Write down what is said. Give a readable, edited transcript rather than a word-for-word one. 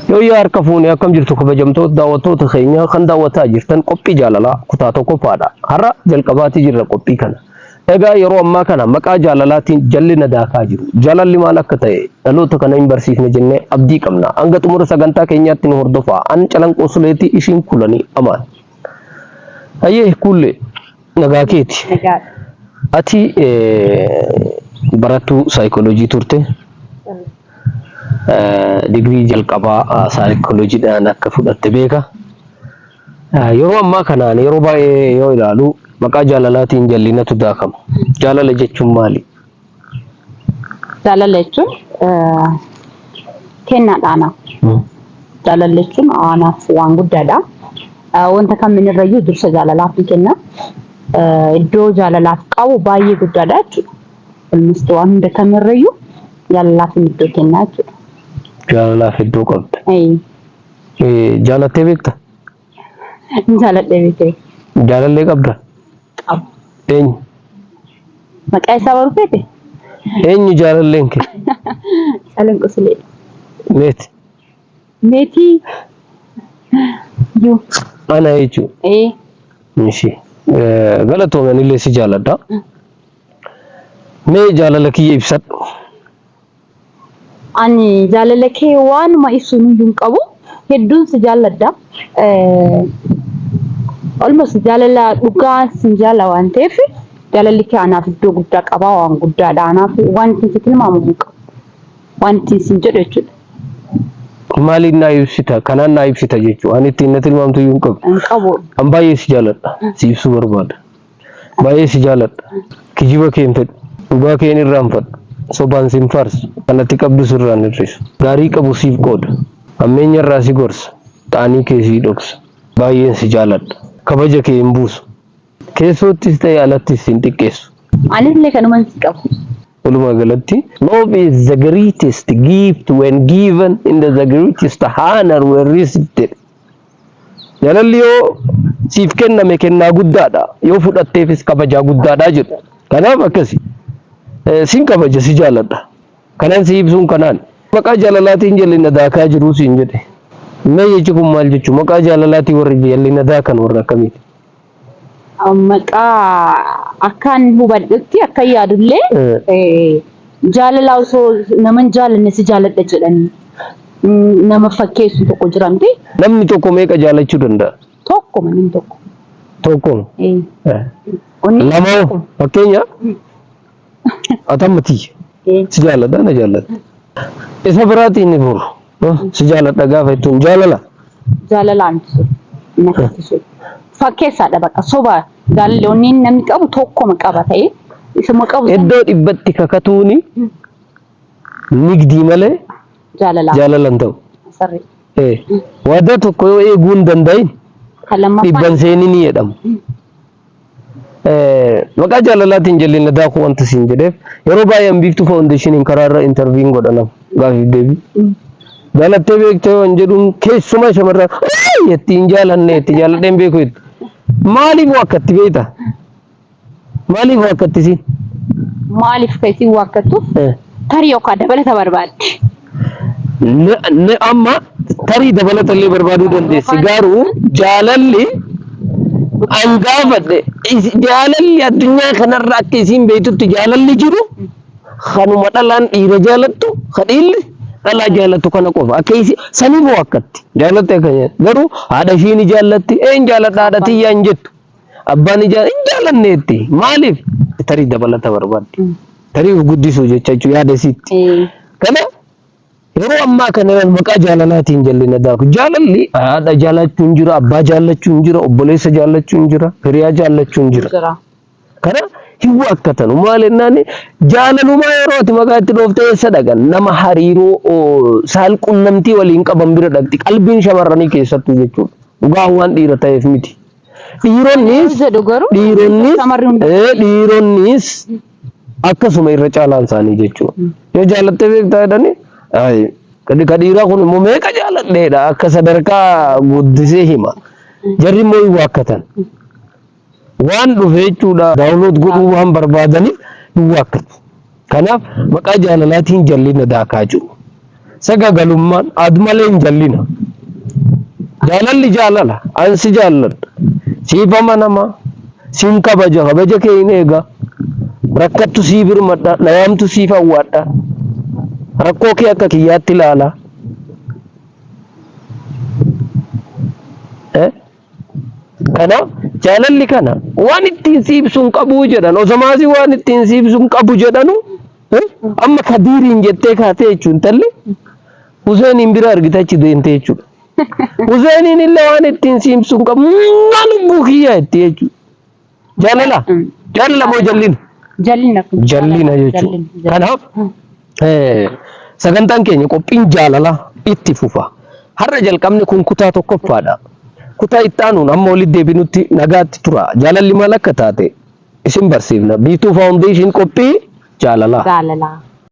yoo yaa harka fuunee akkam jirtu kabajamtoota daawwattoota keenya kan daawwataa jirtan qophii jaalalaa kutaa tokko faadha har'a jalqabaatii jirra qophii kana egaa yeroo ammaa kana maqaa jaalalaatiin jallina daakaa jiru jaalalli maal akka ta'e dhaloota kana hin barsiifne jennee abdii qabna hanga xumura sagantaa keenyaatti nu hordofaa an calanqoo suleetii ishiin kulanii amaan ayyee kulle nagaa keeti ati barattuu saayikooloojii turte degree jalqabaa saayikooloojiidhaan akka fudhatte beeka yeroo ammaa kanaan yeroo baay'ee yoo ilaalu maqaa jaalalaatiin jallinatu daakama jaalala jechuun maali? Jaalala jechuun kennaadhaana jaalala jechuun aanaaf waan guddaadha wanta kaminirrayyuu dursa jaalalaaf ni kenna iddoo jaalalaaf qabu baay'ee guddaadha jechuudha ilmisti waan hunda kamirrayyuu jaalalaaf iddoo kenna jechuudha jaalalaaf iddoo qabda jaalattee beekta? Jaaladhee beekte jaalallee qabda? eenyu? maqaa isaa baruu feete? eenyu jaalalleen kee? Calanqoo Sulee meeti? meetii yoo ana jechuun ishee galatoomeen illee si jaaladha mee jaalala kiyya ibsadhu ani jaalala kee waanuma ibsuun hin qabu hedduun si jaaladha almost jaalala dhugaa sin jaala waan ta'eef jaalalli kee anaaf iddoo guddaa qaba waan guddaadha anaaf wanti si tilmaamu hin qabu wanti sin jedhu jechuudha maaliin naa ibsita kanaan naa ibsita jechuudha ani ittiin na tilmaamtu hin qabu an baay'ee si jaaladha si ibsuu barbaada baay'ee si jaaladha kijiba kee hin fedhu dhugaa kee hin irraanfadhu sobaan sin farsu kanatti qabdu sirraan hir'isu gaarii qabu siif qooda ammeenya irraa si gorsa ta'anii kee si dhoksa baay'een si jaaladha kabaja kee hin buusu keessoottis ta'e alattis hin xiqqeessu anillee kanuman si qabu walumaa galatti love is the greatest gift when given in the greatest honor when received jaalalli yoo siif kenname kennaa guddaadha yoo fudhatteefis kabajaa guddaadha jedhu kanaaf akkasi sin kabaja si jaaladha kanaan si ibsuun kanaan maqaa jaalalaatiin jallina daakaa jiru siin jedhe mee jechuun kun maal jechuun maqaa jaalalaatiin warri jallina daakan warra akkamiiti? maqaa akkaan hubadhutti akka yaadullee jaalala osoo naman jaalanne si jaaladha jedhanii nama fakkeessu tokko jiramti. Namni tokko meeqa jaalachuu danda'a? Tokko namni tokko. Tokko. Lama fakkeenya atamati si jaaladha na jaaladha. Isa biraatiin ni buru si jaaladha gaafa ittiin jaalala. Jaalalaan nakkisu. Fakkeessaadha bakka soba jaalalli namni qabu tokkoma qaba ta'e isuma qabu iddoo dhibbatti kakatuuni nigdii malee jaalalan ta'u wada tokko yoo eeguu hin danda'in dhibban seenii ni jedhamu maqaa jaalalaatiin jallina daakuu wanta siin jedheef yeroo baay'een biiftuu faawundeeshiniin karaarra intarviin godhanam gaafiif deebii jaalattee beektee waan jedhuun keessumaa shamarran ittiin jaalanne itti jaaladheen beeku itti maaliif wakkatti beekta? maaliif wakkatti siin? maaliif keessi wakkattu? tarii yookaan dabalata barbaadde. amma tarii dabalata illee barbaaduu dandeessi garuu jaalalli an gaafadhe jaalalli addunyaa kanarra akka isiin beektutti jaalalli jiru kanuma dhalaan dhiira jaalattu kadhiilli dhalaa jaalatu kana qofa akka isi saniif wakkatti jaalatte akkanya garuu haadha ishiin jaallatti een jaaladha haadha tiyyaan jettu abbaan jaalanneetti maaliif tarii dabalata barbaadde tarii guddisuu jecha yaada isiitti kana yeroo ammaa kana maqaa jaalalaatiin jallina daaku jaalalli haadha jaalachuun jira abbaa jaalachuun jira obboleessa jaalachuun jira hiriyaa jaalachuun jira kana hiwu akkatan maalennaan jaalaluma yeroo ati maqaatti dhooftee eessa dhagan nama hariiroo saalqunnamtii waliin qaban bira dhaqxi qalbiin shamarranii keessattuu jechuudha dhugaa waan dhiira ta'eef miti dhiironnis akkasuma irra caalaan isaanii jechuudha yoo jaalattee beektaa jedhani ka dhiiraa kun immoo meeqa jaaladheedha akka sadarkaa guddisee hima jarri immoo hiwu akkatan waan dhufe jechuudha daawunlood godhuu waan barbaadaniif hiwu akkatu kanaaf maqaa jaalalaatiin jallina daakaa jiru Sagagalummaan admalee hin jallina. Jaalalli jaalala. Ansi jaalladha. Siif amanamaa. Siin kabaja kee hin eega. Rakkattu sii birmadha. Nayaamtu siif hawwaadha. Rakkoo kee akka kiyyaatti ilaala. Kanaaf jaalalli kana waan ittiin siibsuun qabu jedhan osamaasi waan ittiin siibsuun qabu jedhanu amma Kadiiriin jettee kaatee jechuun talli Huseeniin bira argita achi deemtee jechuudha. Huseeniin illee waan ittiin siibsuun qabu lubbuu kiyyaa itti jechuudha. Jaalala? Jaalala moo jallina? Jallina jechuudha. Kanaaf sagantaan keenya qophiin jaalalaa itti fufa. Har'a jalqabni kun kutaa tokkoffaadha. Kutaa itti aanuun amma walitti deebinutti nagaatti tura. Jaalalli maal akka taate isin barsiifna. B2 Foundation qophii jaalalaa.